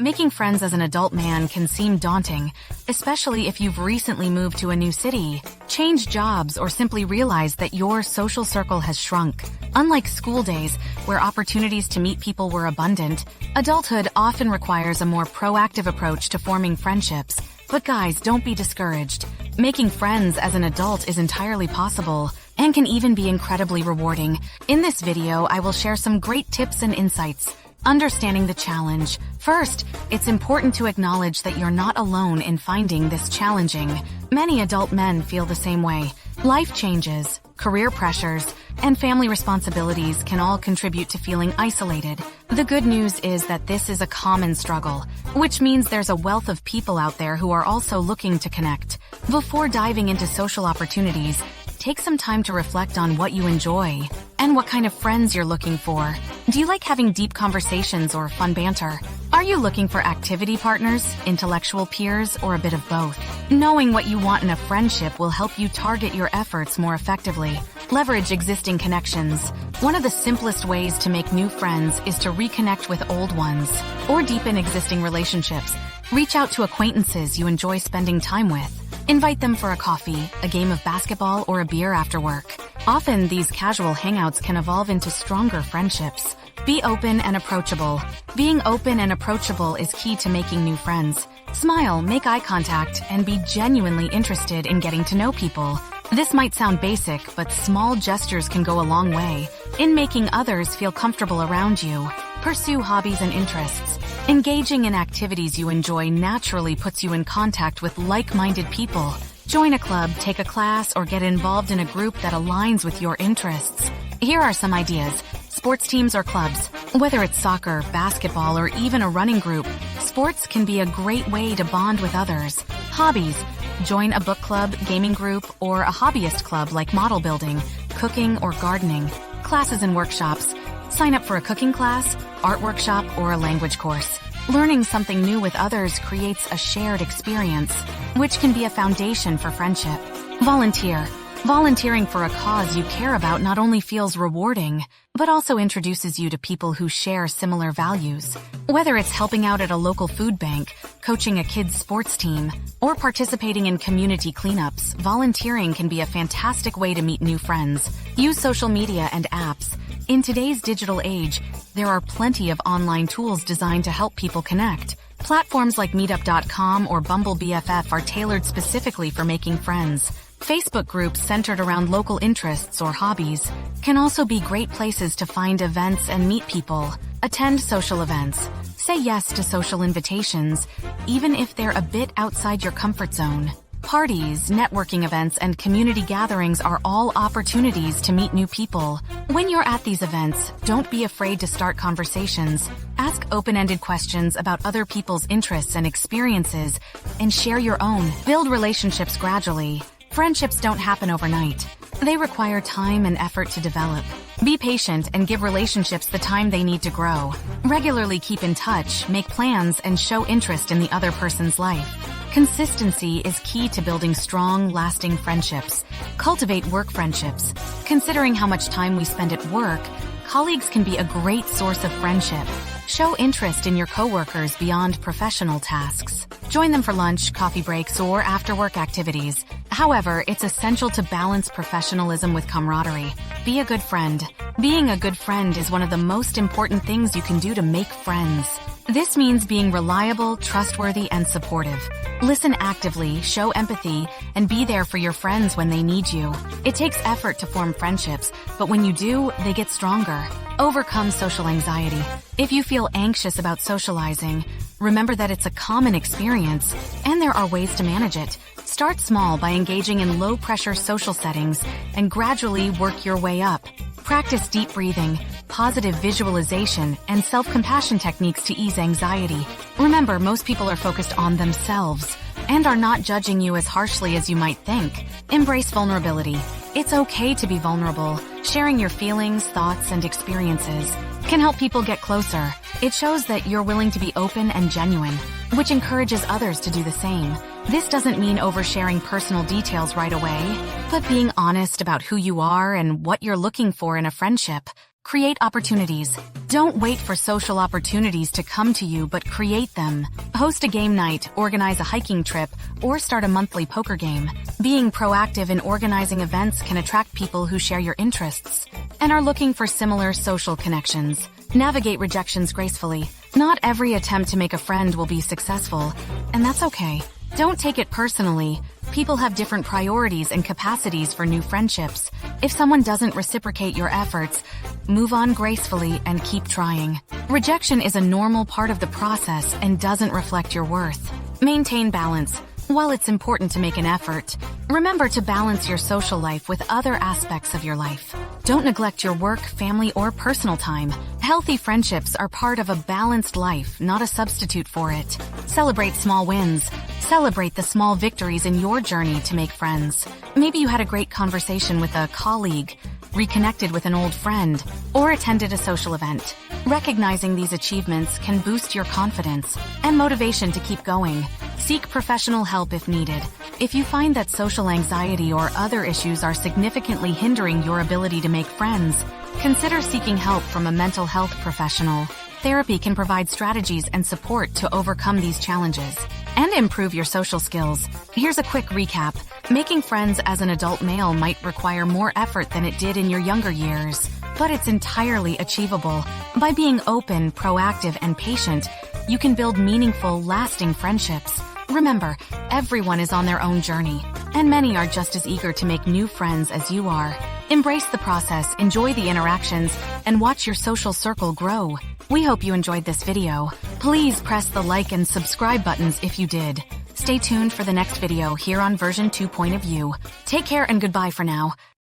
Making friends as an adult man can seem daunting, especially if you've recently moved to a new city, changed jobs, or simply realized that your social circle has shrunk. Unlike school days, where opportunities to meet people were abundant, adulthood often requires a more proactive approach to forming friendships. But guys, don't be discouraged. Making friends as an adult is entirely possible and can even be incredibly rewarding. In this video, I will share some great tips and insights. Understanding the challenge. First, it's important to acknowledge that you're not alone in finding this challenging. Many adult men feel the same way. Life changes, career pressures, and family responsibilities can all contribute to feeling isolated. The good news is that this is a common struggle, which means there's a wealth of people out there who are also looking to connect. Before diving into social opportunities, take some time to reflect on what you enjoy and what kind of friends you're looking for. Do you like having deep conversations or fun banter? Are you looking for activity partners, intellectual peers, or a bit of both? Knowing what you want in a friendship will help you target your efforts more effectively. Leverage existing connections. One of the simplest ways to make new friends is to reconnect with old ones or deepen existing relationships. Reach out to acquaintances you enjoy spending time with. Invite them for a coffee, a game of basketball, or a beer after work. Often, these casual hangouts can evolve into stronger friendships. Be open and approachable. Being open and approachable is key to making new friends. Smile, make eye contact, and be genuinely interested in getting to know people. This might sound basic, but small gestures can go a long way in making others feel comfortable around you. Pursue hobbies and interests. Engaging in activities you enjoy naturally puts you in contact with like-minded people. Join a club, take a class, or get involved in a group that aligns with your interests. Here are some ideas. Sports teams or clubs. Whether it's soccer, basketball, or even a running group, sports can be a great way to bond with others. Hobbies. Join a book club, gaming group, or a hobbyist club like model building, cooking, or gardening. Classes and workshops. Sign up for a cooking class, art workshop, or a language course. Learning something new with others creates a shared experience, which can be a foundation for friendship. Volunteer. Volunteering for a cause you care about not only feels rewarding, but also introduces you to people who share similar values. Whether it's helping out at a local food bank, coaching a kid's sports team, or participating in community cleanups, volunteering can be a fantastic way to meet new friends. Use social media and apps. In today's digital age, there are plenty of online tools designed to help people connect. Platforms like Meetup.com or Bumble BFF are tailored specifically for making friends. Facebook groups centered around local interests or hobbies can also be great places to find events and meet people. Attend social events. Say yes to social invitations, even if they're a bit outside your comfort zone. Parties, networking events, and community gatherings are all opportunities to meet new people. When you're at these events, don't be afraid to start conversations. Ask open-ended questions about other people's interests and experiences, and share your own. Build relationships gradually. Friendships don't happen overnight. They require time and effort to develop. Be patient and give relationships the time they need to grow. Regularly keep in touch, make plans, and show interest in the other person's life. Consistency is key to building strong, lasting friendships. Cultivate work friendships. Considering how much time we spend at work, colleagues can be a great source of friendship. Show interest in your coworkers beyond professional tasks. Join them for lunch, coffee breaks, or after-work activities. However, it's essential to balance professionalism with camaraderie. Be a good friend. Being a good friend is one of the most important things you can do to make friends. This means being reliable, trustworthy, and supportive. Listen actively, show empathy, and be there for your friends when they need you. It takes effort to form friendships, but when you do, they get stronger. Overcome social anxiety. If you feel anxious about socializing, remember that it's a common experience, and there are ways to manage it. Start small by engaging in low-pressure social settings and gradually work your way up. Practice deep breathing, positive visualization, and self-compassion techniques to ease anxiety. Remember, most people are focused on themselves and are not judging you as harshly as you might think. Embrace vulnerability. It's okay to be vulnerable. Sharing your feelings, thoughts, and experiences can help people get closer. It shows that you're willing to be open and genuine, which encourages others to do the same. This doesn't mean oversharing personal details right away, but being honest about who you are and what you're looking for in a friendship. Create opportunities. Don't wait for social opportunities to come to you, but create them. Host a game night, organize a hiking trip, or start a monthly poker game. Being proactive in organizing events can attract people who share your interests and are looking for similar social connections. Navigate rejections gracefully. Not every attempt to make a friend will be successful, and that's okay. Don't take it personally. People have different priorities and capacities for new friendships. If someone doesn't reciprocate your efforts, move on gracefully and keep trying. Rejection is a normal part of the process and doesn't reflect your worth. Maintain balance. While it's important to make an effort, remember to balance your social life with other aspects of your life. Don't neglect your work, family, or personal time. Healthy friendships are part of a balanced life, not a substitute for it. Celebrate small wins. Celebrate the small victories in your journey to make friends. Maybe you had a great conversation with a colleague, reconnected with an old friend, or attended a social event. Recognizing these achievements can boost your confidence and motivation to keep going. Seek professional help if needed. If you find that social anxiety or other issues are significantly hindering your ability to make friends, consider seeking help from a mental health professional. Therapy can provide strategies and support to overcome these challenges and improve your social skills. Here's a quick recap. Making friends as an adult male might require more effort than it did in your younger years, but it's entirely achievable. By being open, proactive, and patient, you can build meaningful, lasting friendships. Remember, everyone is on their own journey, and many are just as eager to make new friends as you are. Embrace the process, enjoy the interactions, and watch your social circle grow. We hope you enjoyed this video. Please press the like and subscribe buttons if you did. Stay tuned for the next video here on version 2 Point of View. Take care and goodbye for now.